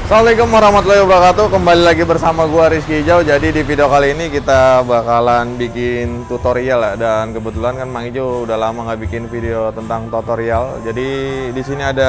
Assalamualaikum warahmatullahi wabarakatuh. Kembali lagi bersama gua Rizky Hijau. Jadi di video kali ini kita bakalan bikin tutorial ya. Dan kebetulan kan Mang Ijo udah lama nggak bikin video tentang tutorial. Jadi di sini ada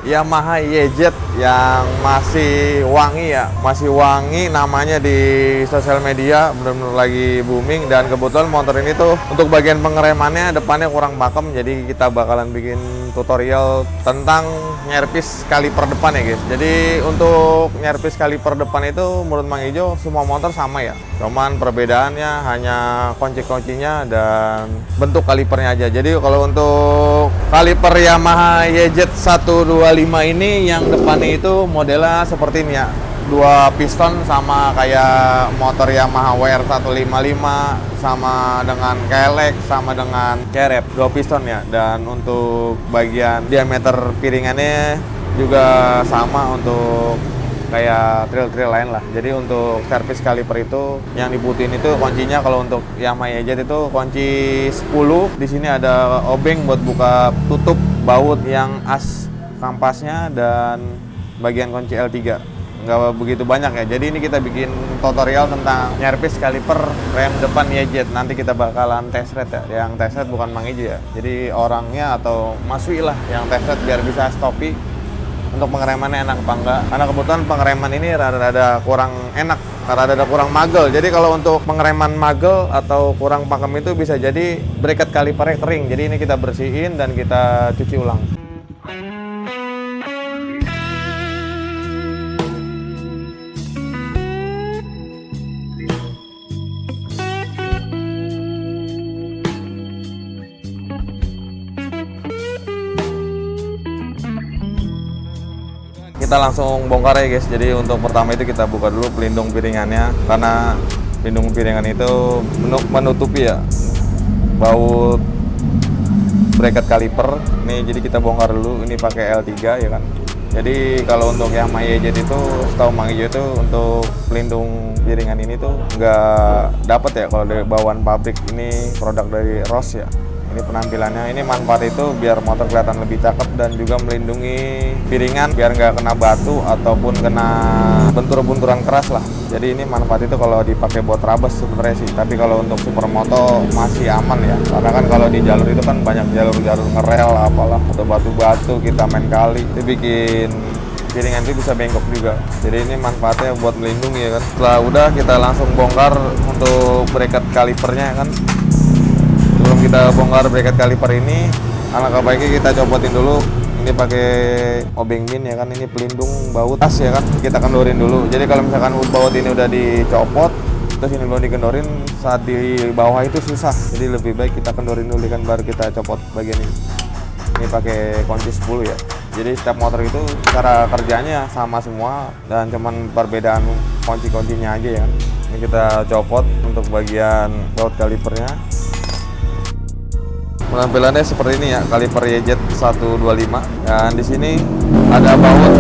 Yamaha YZ yang masih wangi ya, masih wangi namanya di sosial media, benar-benar lagi booming. Dan kebetulan motor ini tuh untuk bagian pengeremannya depannya kurang pakem. Jadi kita bakalan bikin tutorial tentang nyerpis kaliper depan ya guys. Jadi untuk nyerpis kaliper depan itu menurut Mang Ijo semua motor sama ya, cuman perbedaannya hanya kunci-kuncinya dan bentuk kalipernya aja. Jadi kalau untuk kaliper Yamaha YZ 125 ini yang depannya itu modelnya seperti ini ya, dua piston sama kayak motor Yamaha WR 155, sama dengan KLX, sama dengan Cerep, dua piston ya. Dan untuk bagian diameter piringannya juga sama untuk kayak trail lain lah. Jadi untuk servis kaliper itu yang dibutuhin itu kuncinya, kalau untuk Yamaha YZ itu kunci 10. Di sini ada obeng buat buka tutup baut yang as kampasnya dan bagian kunci L3. Nggak begitu banyak ya. Jadi ini kita bikin tutorial tentang nyerpis kaliper rem depan YZ. Nanti kita bakalan test ride ya. Yang test ride bukan Mang Ijo ya. Jadi orangnya atau Mas Wi lah yang test ride biar bisa stopi untuk pengeremannya enak apa enggak. Karena kebetulan pengereman ini rada-rada kurang enak, rada-rada kurang magel. Jadi kalau untuk pengereman magel atau kurang pakem itu bisa jadi bracket kalipernya kering. Jadi ini kita bersihin dan kita cuci ulang. Kita langsung bongkar ya guys. Jadi untuk pertama itu kita buka dulu pelindung piringannya, karena pelindung piringan itu menutupi ya baut bracket kaliper. Nih jadi kita bongkar dulu, ini pakai L3 ya kan. Jadi kalau untuk Yamaha YZ itu setahu Mang Ijo itu untuk pelindung piringan ini tuh nggak dapat ya kalau dari bawaan pabrik. Ini produk dari Ross ya. Ini penampilannya, ini manfaat itu biar motor kelihatan lebih cakep dan juga melindungi piringan biar nggak kena batu ataupun kena bentur-benturan keras lah. Jadi ini manfaat itu kalau dipakai buat trabes sebenarnya sih. Tapi kalau untuk supermoto masih aman ya, karena kan kalau di jalur itu kan banyak jalur-jalur ngerel apalah atau batu-batu kita main kali, itu bikin piringan itu bisa bengkok juga. Jadi ini manfaatnya buat melindungi ya kan. Setelah udah kita langsung bongkar untuk bracket kalipernya kan. Sebelum kita bongkar bracket kaliper ini, alangkah baiknya kita copotin dulu. Ini pakai obeng min ya kan, ini pelindung baut as ya kan, kita kendorin dulu. Jadi kalau misalkan baut ini udah dicopot terus ini belum dikendorin, saat di bawah itu susah. Jadi lebih baik kita kendorin dulu kan, baru kita copot bagian ini. Ini pakai kunci 10 ya. Jadi setiap motor itu cara kerjanya sama semua dan cuman perbedaan kunci-kuncinya aja ya kan. Ini kita copot untuk bagian baut kalipernya. Penampilannya seperti ini ya, kaliper YZ 125. Dan di sini ada baut.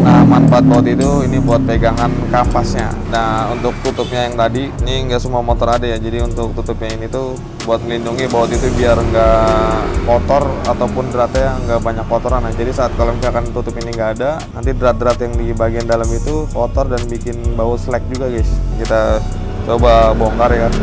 Nah, manfaat baut itu ini buat pegangan kampasnya. Nah, untuk tutupnya yang tadi, ini nggak semua motor ada ya. Jadi untuk tutupnya ini tuh buat melindungi baut itu biar nggak kotor ataupun dratnya nggak banyak kotoran. Nah, jadi saat kalau misalkan tutup ini nggak ada, nanti drat-drat yang di bagian dalam itu kotor dan bikin bau slack juga guys. Kita coba bongkar ya kan.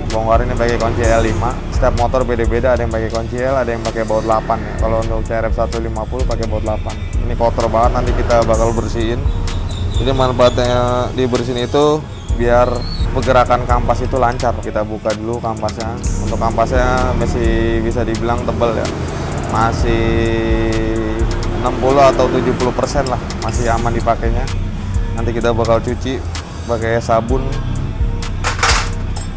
Bongkar ini pakai kunci L5. Setiap motor beda-beda, ada yang pakai kunci L, ada yang pakai baut 8 ya. Kalau untuk CRF 150 pakai baut 8. Ini kotor banget, nanti kita bakal bersihin. Jadi manfaatnya dibersihin itu biar pergerakan kampas itu lancar. Kita buka dulu kampasnya. Untuk kampasnya masih bisa dibilang tebal ya. Masih 60 atau 70% lah, masih aman dipakainya. Nanti kita bakal cuci pakai sabun.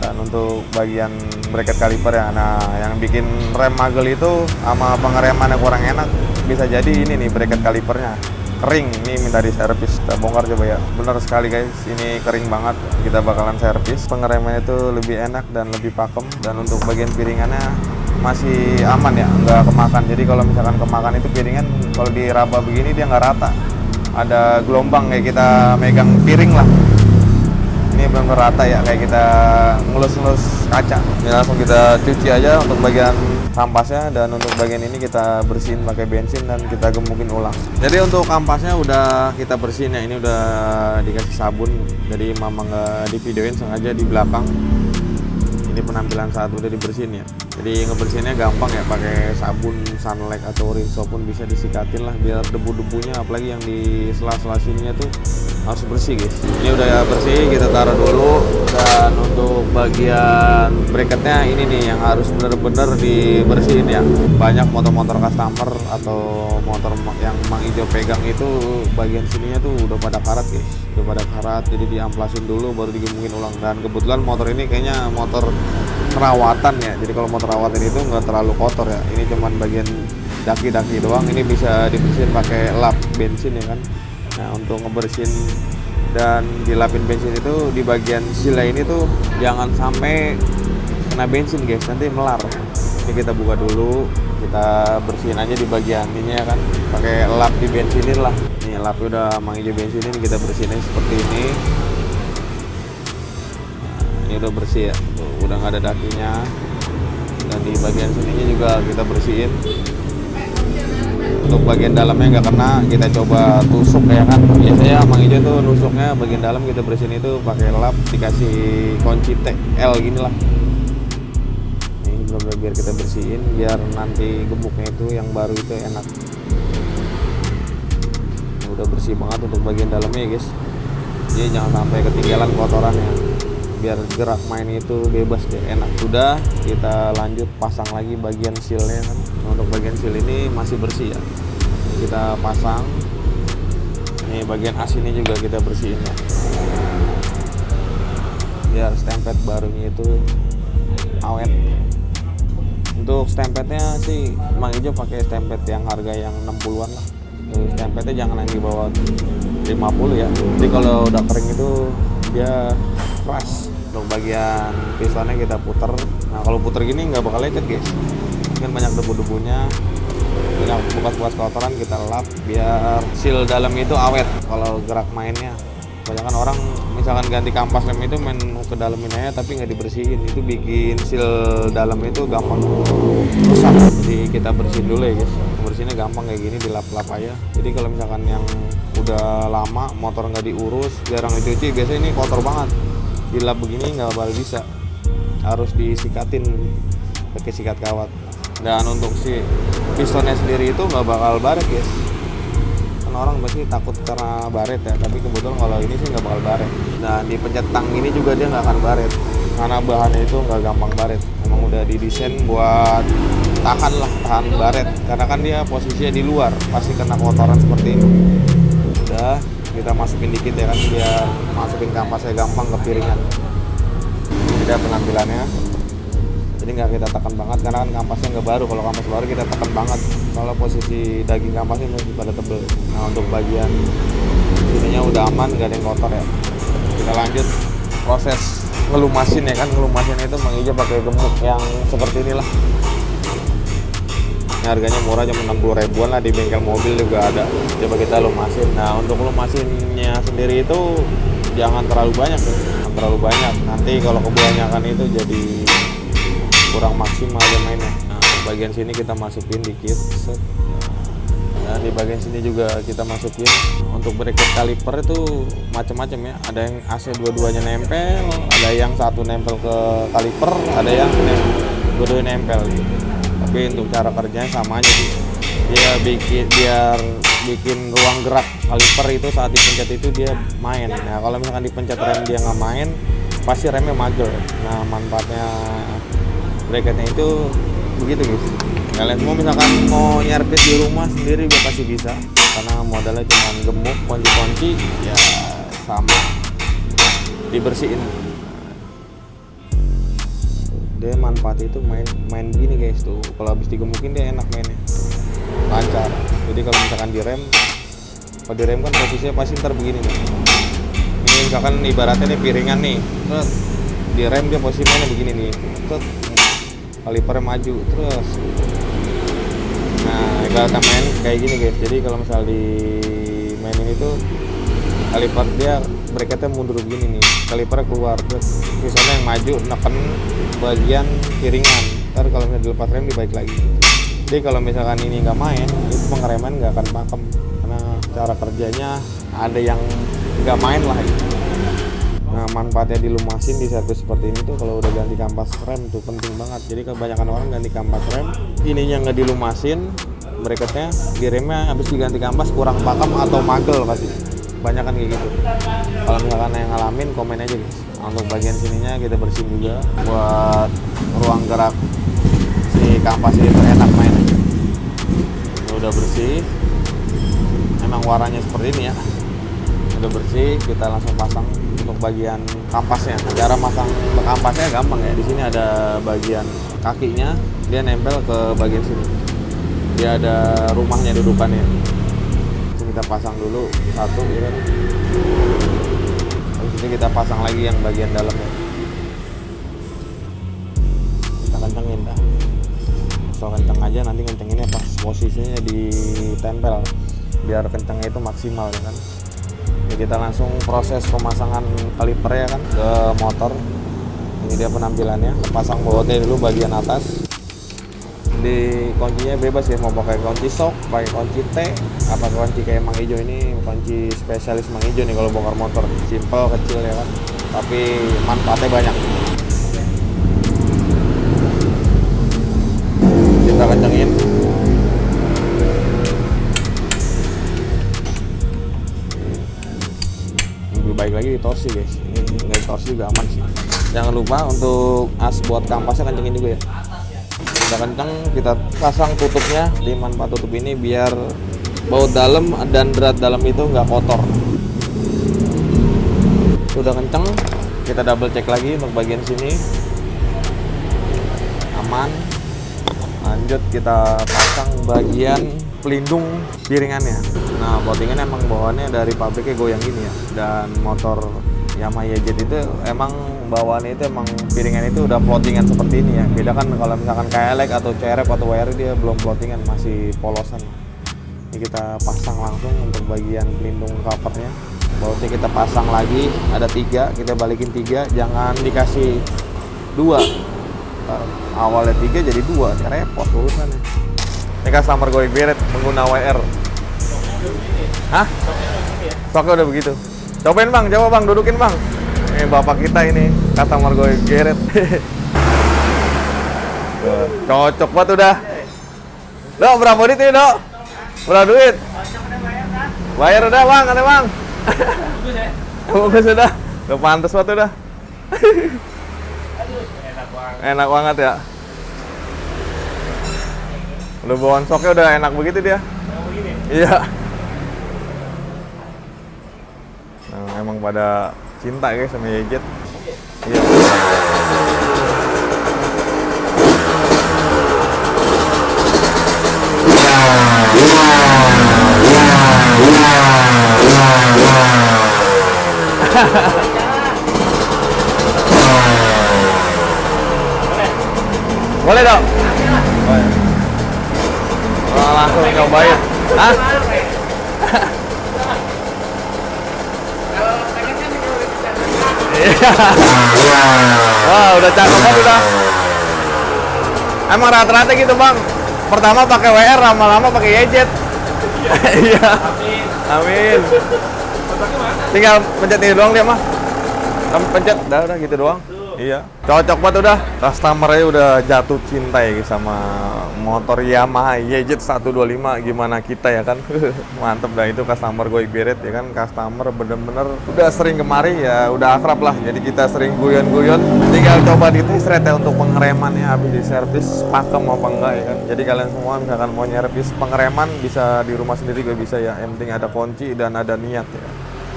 Dan untuk bagian bracket kaliper ya, nah yang bikin rem magel itu sama pengereman yang kurang enak bisa jadi ini nih bracket kalipernya kering. Ini minta diservis, kita bongkar coba ya. Bener sekali guys, ini kering banget. Kita bakalan servis. Pengeremannya itu lebih enak dan lebih pakem. Dan untuk bagian piringannya masih aman ya, nggak kemakan. Jadi kalau misalkan kemakan itu piringan kalau diraba begini dia nggak rata, ada gelombang kayak kita megang piring lah. Ini benar rata ya, kayak kita ngelus-ngelus kaca. Ini langsung kita cuci aja untuk bagian kampasnya, dan untuk bagian ini kita bersihin pakai bensin dan kita gemukin ulang. Jadi untuk kampasnya udah kita bersihin ya, ini udah dikasih sabun. Jadi mama nggak divideoin, sengaja di belakang. Ini penampilan saat udah dibersihin ya. Jadi ngebersihinnya gampang ya, pakai sabun Sunlight atau Rinso pun bisa disikatin lah, biar debu-debunya apalagi yang di sela-sela sininya tuh harus bersih guys. Ini udah bersih, kita taruh dulu. Dan untuk bagian bracketnya ini nih yang harus bener-bener dibersihin ya. Banyak motor-motor customer atau motor yang Mang Ijo pegang itu bagian sininya tuh udah pada karat guys, udah pada karat. Jadi diamplasin dulu baru digemukin ulang. Dan kebetulan motor ini kayaknya motor perawatan ya, jadi kalau motor perawatan itu nggak terlalu kotor ya. Ini cuman bagian daki-daki doang, ini bisa dibersihin pakai lap bensin ya kan. Nah untuk ngebersihin dan dilapin bensin itu di bagian sila ini tuh jangan sampai kena bensin guys, nanti melar. Ini kita buka dulu, kita bersihin aja di bagian ini ya kan, pakai lap di bensinin lah. Nih lapnya udah Mang Ijo bensinin, kita bersihin seperti ini. Ini udah bersih ya, udah nggak ada dakinya. Dan di bagian sininya juga kita bersihin. Untuk bagian dalamnya nggak kena, kita coba tusuk ya kan. Biasanya Mang Ijo tuh nusuknya bagian dalam kita bersihin itu pakai lap, dikasih kunci L gini lah. Ini benar-benar biar kita bersihin, biar nanti gemuknya itu yang baru itu enak. Udah bersih banget untuk bagian dalamnya ya guys. Jadi jangan sampai ketinggalan kotorannya, biar gerak main itu bebas deh, enak. Udah, kita lanjut pasang lagi bagian sealnya kan. Untuk bagian seal ini masih bersih ya, kita pasang. Ini bagian as ini juga kita bersihin ya, biar stempet barunya itu awet. Untuk stempetnya sih Mang Ijo pakai stempet yang harga yang 60-an lah. Stempetnya jangan yang di bawah 50 ya, jadi kalau udah kering itu dia keras. Untuk bagian pistonnya kita puter. Nah kalau puter gini nggak bakal lecet guys, kan banyak debu-debunya, banyak bekas-bekas kotoran, kita lap biar seal dalam itu awet kalau gerak mainnya. Kebanyakan orang misalkan ganti kampas rem itu main ke dalamin aja tapi nggak dibersihin, itu bikin seal dalam itu gampang rusak. Jadi kita bersihin dulu ya guys, bersihnya gampang kayak gini, dilap-lap aja. Jadi kalau misalkan yang udah lama motor nggak diurus, jarang dicuci, biasanya ini kotor banget. Dilap begini nggak bakal bisa, harus disikatin pakai sikat kawat. Dan untuk si pistonnya sendiri itu nggak bakal baret guys, kan orang pasti takut karena baret ya, tapi kebetulan kalau ini sih nggak bakal baret. Dan di pencet tang ini juga dia nggak akan baret, karena bahannya itu nggak gampang baret. Emang udah didesain buat tahan baret, karena kan dia posisinya di luar, pasti kena kotoran seperti ini. Udah, kita masukin dikit ya kan, biar masukin kampasnya gampang ke piringan. Tidak penampilannya, jadi nggak kita tekan banget karena kan kampasnya nggak baru. Kalau kampas baru kita tekan banget, kalau posisi daging kampasnya masih pada tebel. Nah untuk bagian ininya udah aman, nggak ada yang kotor ya. Kita lanjut proses ngelumasin ya kan. Ngelumasin itu Mang Ijo pakai gemuk yang seperti inilah. Ini harganya murah, cuma 60 ribuan lah, di bengkel mobil juga ada. Coba kita lumasin. Nah untuk lumasinnya sendiri itu jangan terlalu banyak ya, jangan terlalu banyak. Nanti kalau kebanyakan itu jadi kurang maksimal ya mainnya. Nah bagian sini kita masukin dikit, set. Nah di bagian sini juga kita masukin. Untuk bracket kaliper itu macam-macam ya, ada yang AC dua-duanya nempel, ada yang satu nempel ke kaliper, ada yang dua-duanya nempel gitu. Tapi untuk cara kerjanya sama aja sih, dia bikin ruang gerak kaliper itu saat dipencet itu dia main. Nah kalau misalkan dipencet rem dia nggak main, pasti remnya magel. Nah manfaatnya bracketnya itu begitu guys. Kalian mau misalkan mau nyervis di rumah sendiri juga pasti bisa, karena modalnya cuma gemuk, kunci-kunci ya sama, dibersihin. Dia manfaat itu main gini guys tuh, kalau habis digemukin dia enak mainnya, lancar. Jadi kalau misalkan direm, kalau direm kan posisinya pasti ntar begini nih. Ini misalkan ibaratnya nih piringan nih, terus direm dia posisi mainnya begini nih, terus kalipernya maju terus. Nah ibaratnya main kayak gini guys. Jadi kalau misal di mainin itu kaliper dia bracketnya mundur begini nih, kalipernya keluar, terus misalnya yang maju neken bagian piringan, ntar kalau misalnya dilepas rem dibalik lagi. Jadi kalau misalkan ini nggak main, itu pengereman nggak akan pakem, karena cara kerjanya ada yang nggak main lah gitu. Nah, manfaatnya dilumasin di servis seperti ini tuh kalau udah ganti kampas rem tuh penting banget. Jadi kebanyakan orang ganti kampas rem, ininya nggak dilumasin, bracketnya di remnya habis diganti kampas kurang pakem atau magel pasti. Banyak kan kayak gitu. Kalau misalkan yang ngalamin, komen aja guys. Untuk bagian sininya kita bersihin juga buat ruang gerak si kampas ini enak main. Udah bersih, emang warnanya seperti ini ya. Udah bersih, kita langsung pasang untuk bagian kampasnya. Cara masang kampasnya gampang ya. Di sini ada bagian kakinya, dia nempel ke bagian sini. Dia ada rumahnya dudukannya. Kita pasang dulu satu, ya kan? Habis itu kita pasang lagi yang bagian dalamnya. Kita kencengin dah. So kenceng aja, nanti kencenginnya pas posisinya ditempel, biar kencengnya itu maksimal ya kan. Jadi kita langsung proses pemasangan kaliper ya kan ke motor. Ini dia penampilannya. Pasang bautnya dulu bagian atas. Di kuncinya bebas ya, mau pakai kunci sok, pakai kunci T, apa kunci kayak Mang Ijo. Ini kunci spesialis Mang Ijo nih kalau bongkar motor. Simple, kecil ya kan, tapi manfaatnya banyak. Kita kencengin. Lebih baik lagi ditorsi guys, ini nggak ditorsi juga aman sih. Jangan lupa untuk as buat kampasnya kencengin juga ya. Udah kenceng, kita pasang tutupnya. Di manfaat tutup ini biar baut dalam dan drat dalam itu nggak kotor. Sudah kenceng, kita double check lagi untuk bagian sini aman. Lanjut kita pasang bagian pelindung piringannya. Nah, boutingan emang bawaannya dari pabriknya goyang gini ya. Dan motor Yamaha YZ itu emang bawaannya itu emang piringan itu udah floatingan seperti ini ya. Beda kan kalau misalkan KLX atau CRF atau WR dia belum floatingan, masih polosan. Ini kita pasang langsung untuk bagian pelindung covernya. Bautnya kita pasang lagi, ada 3, kita balikin 3, jangan dikasih 2. Awalnya 3 jadi 2, ya repot urusannya. Ini customer gue beret mengguna WR. Hah? Soknya udah begitu. Cobain bang, coba bang, dudukin bang. Ini bapak kita ini, customer gue geret. Cocok banget udah. Dok, berapa duit ini dok? Berapa duit? Bayar udah bang, ada bang. Bagus udah. Udah pantas banget udah. Enak banget ya. Udah bawaan soknya udah enak begitu dia. Iya. Nah, emang pada cinta guys sama YZ. Iya. Boleh dong? Oh, langsung cobain. Hah? Wah, udah cakep banget udah. Emang rata-rata gitu bang. Pertama pakai WR, lama-lama pakai YZ. Iya. Amin. Tinggal pencet ini doang dia mah. Pencet, udah gitu doang. Iya. Cocok banget udah. Customer-nya udah jatuh cinta ya sama motor Yamaha YZ 125. Gimana kita ya kan? Mantep dah itu customer gue beret ya kan. Customer bener-bener udah sering kemari ya, udah akrab lah. Jadi kita sering guyon-guyon. Tinggal coba di test ride ya untuk pengeremannya, habis di servis pakem apa enggak ya kan. Jadi kalian semua misalkan mau nyervis pengereman bisa di rumah sendiri juga bisa ya. Yang penting ada kunci dan ada niat ya.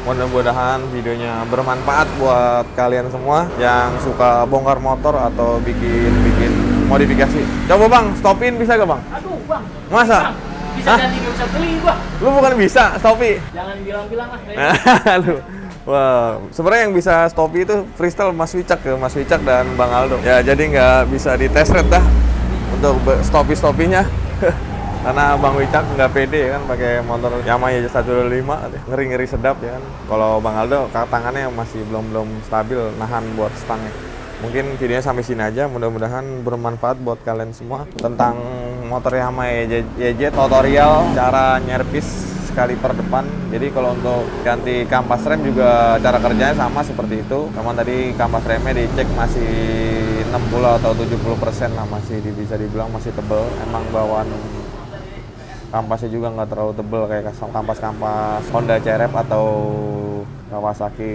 Mudah-mudahan videonya bermanfaat buat kalian semua yang suka bongkar motor atau bikin modifikasi. Coba bang, stopin bisa gak bang? Aduh bang. Masa? Bisa jadi gak bisa beli gua. Lu bukan bisa stopi? Jangan bilang-bilang lah. Aduh. Wah, sebenarnya yang bisa stopi itu freestyle Mas Wicak dan Bang Aldo. Ya jadi nggak bisa di test ride dah untuk stopi-stopinya. Karena Bang Wicak nggak pede ya kan pakai motor Yamaha YZ125, ngeri-ngeri sedap ya kan. Kalau Bang Aldo tangannya masih belum stabil nahan buat stangnya. Mungkin videonya sampai sini aja, mudah-mudahan bermanfaat buat kalian semua tentang motor Yamaha YZ tutorial cara nyervis sekali per depan. Jadi kalau untuk ganti kampas rem juga cara kerjanya sama seperti itu. Namun tadi kampas remnya dicek masih 60 atau 70% lah, masih bisa dibilang masih tebel. Emang bawaan kampasnya juga nggak terlalu tebel kayak kampas-kampas Honda CRF atau Kawasaki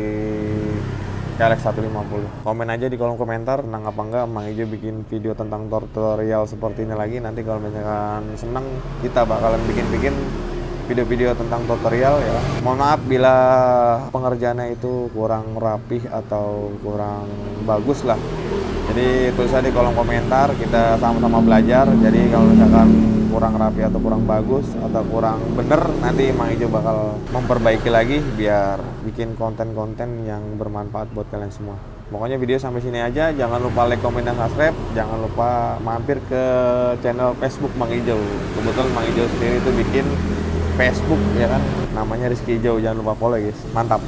KLX 150. Komen aja di kolom komentar tentang apa enggak Mang Ijo bikin video tentang tutorial seperti ini lagi. Nanti kalau misalkan seneng, kita bakalan bikin video-video tentang tutorial ya. Mohon maaf bila pengerjaannya itu kurang rapih atau kurang bagus lah. Jadi tulis aja di kolom komentar, kita sama-sama belajar. Jadi kalau misalkan kurang rapi atau kurang bagus atau kurang bener, nanti Mang Ijo bakal memperbaiki lagi biar bikin konten-konten yang bermanfaat buat kalian semua. Pokoknya video sampai sini aja, jangan lupa like, komen, dan subscribe. Jangan lupa mampir ke channel Facebook Mang Ijo. Kebetulan Mang Ijo sendiri itu bikin Facebook ya kan, namanya Rizky Ijo. Jangan lupa follow guys, mantap.